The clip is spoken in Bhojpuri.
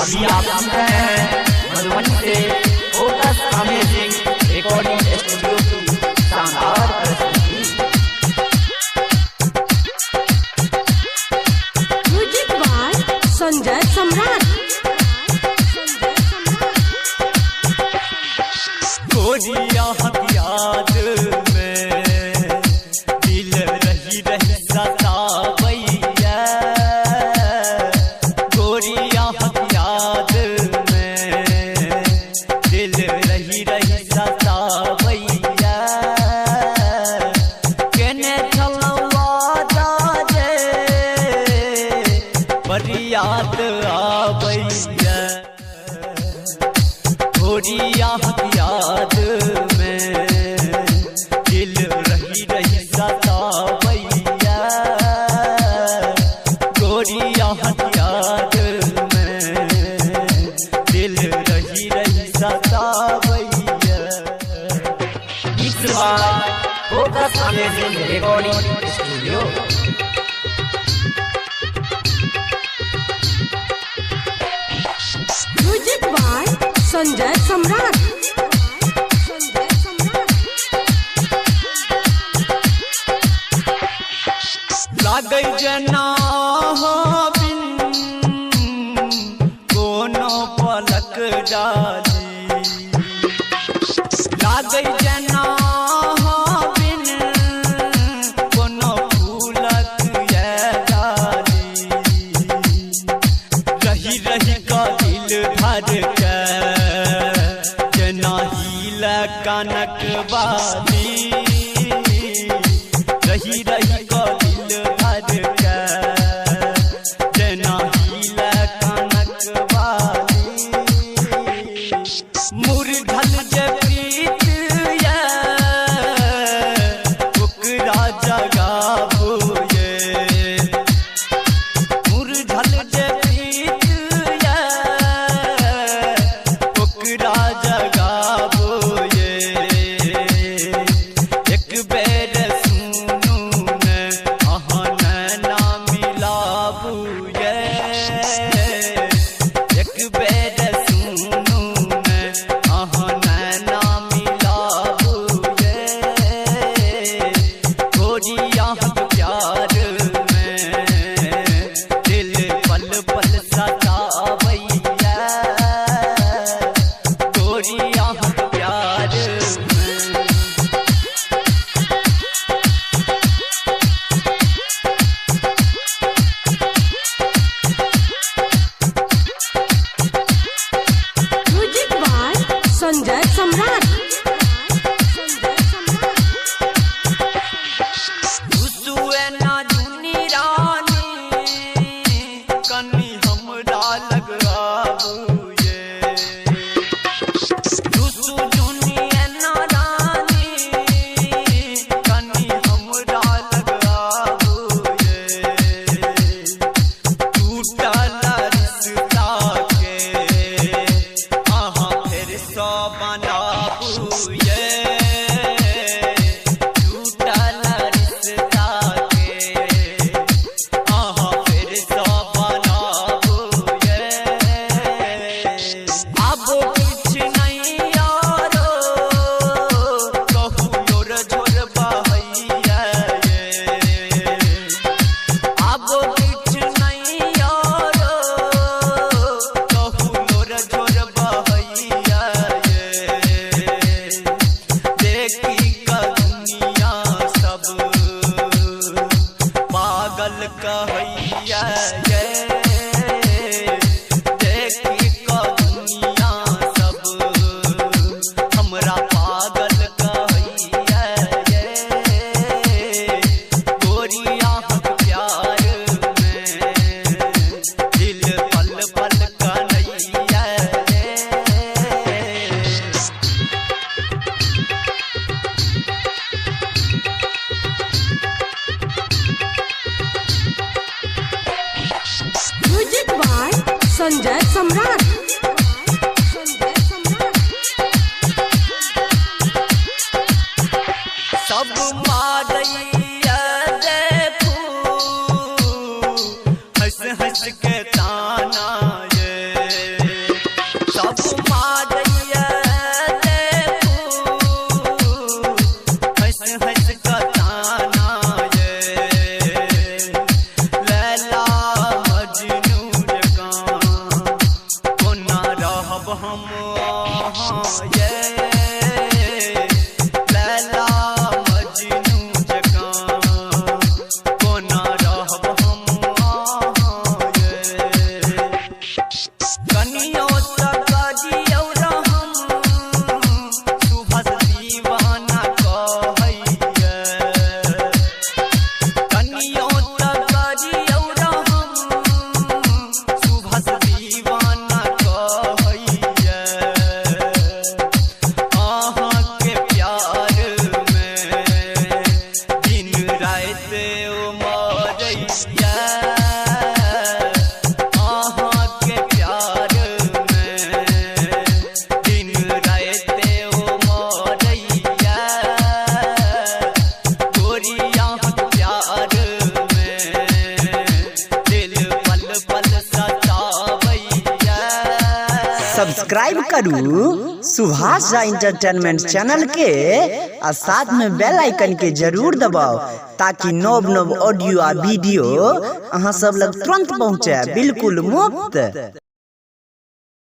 अभी आप सुन रहे हैं मधुबनी से फोकस अमेजिंग रिकॉर्डिंग स्टूडियो की शानदार प्रस्तुति। म्यूजिक बाय संजय सम्राट। गोरिया याद में दिल रही रही सतावैया, गोरिया याद में दिल रही रही सतावैया, केने चलवा जाजे बड़ी याद आवैया, गोरिया याद में दिल रही रही सतावैया, गोरिया याद में दिल रही रही सतावैया। इस बार focus amazing recording studio. Music by Sanjay Samrat. लागै जना हो बिन कोनो पलक डाली, लागै जना हो बिन कोनो फूलक ये डाली, रही रही का दिल धर के जना हिल कनक बाली, रही रही का दिल धर के जना हिल कनक बाली, मुरझल जे प्रीत ये ओकरा जगाबोए, मुरझल जे प्रीत ये ओकरा जगाबोए, एक बेर सुनू ने अहाँ नैना मिलाबुए, एक बेर सुनू ने अहाँ नैना मिलाबुए, गोरिया प्यार में दिल पल पल सतावैया, गोरिया प्यार में। म्यूजिक बाय संजय सम्राट। हुसुए ना जुनी रानी कनी हमरा लगाबुए, हुसु जुनी ना रानी कनी हमरा लगाबुए, टूटल रिश्ता के अहाँ फिर सो बनाबुए, टूटल रिश्ता के अहाँ फिर सो बनाबुए, अब कुछ नहीं यारो कहू योर झोर बहैया ये, अब कुछ नहीं यारो कहू योर झोर बहैया ये, देखी का दुनिया सब पागल कहैया ये, देखी का दुनिया सब हमरा पागल कहैया ये, गोरिया प्यार में दिल पल पल कन्हैया ये। म्यूजिक बाय संजय सम्राट। सब मारैया देखू हंस हंस के ताना ये, सब्सक्राइब करू सुभाष झा इंटरटेनमेंट चैनल के और साथ में बेल आइकन के जरूर दबाओ ताकि नव नव ऑडियो आ वीडियो अहाँ सब लग तुरंत पहुँचे बिल्कुल मुफ्त।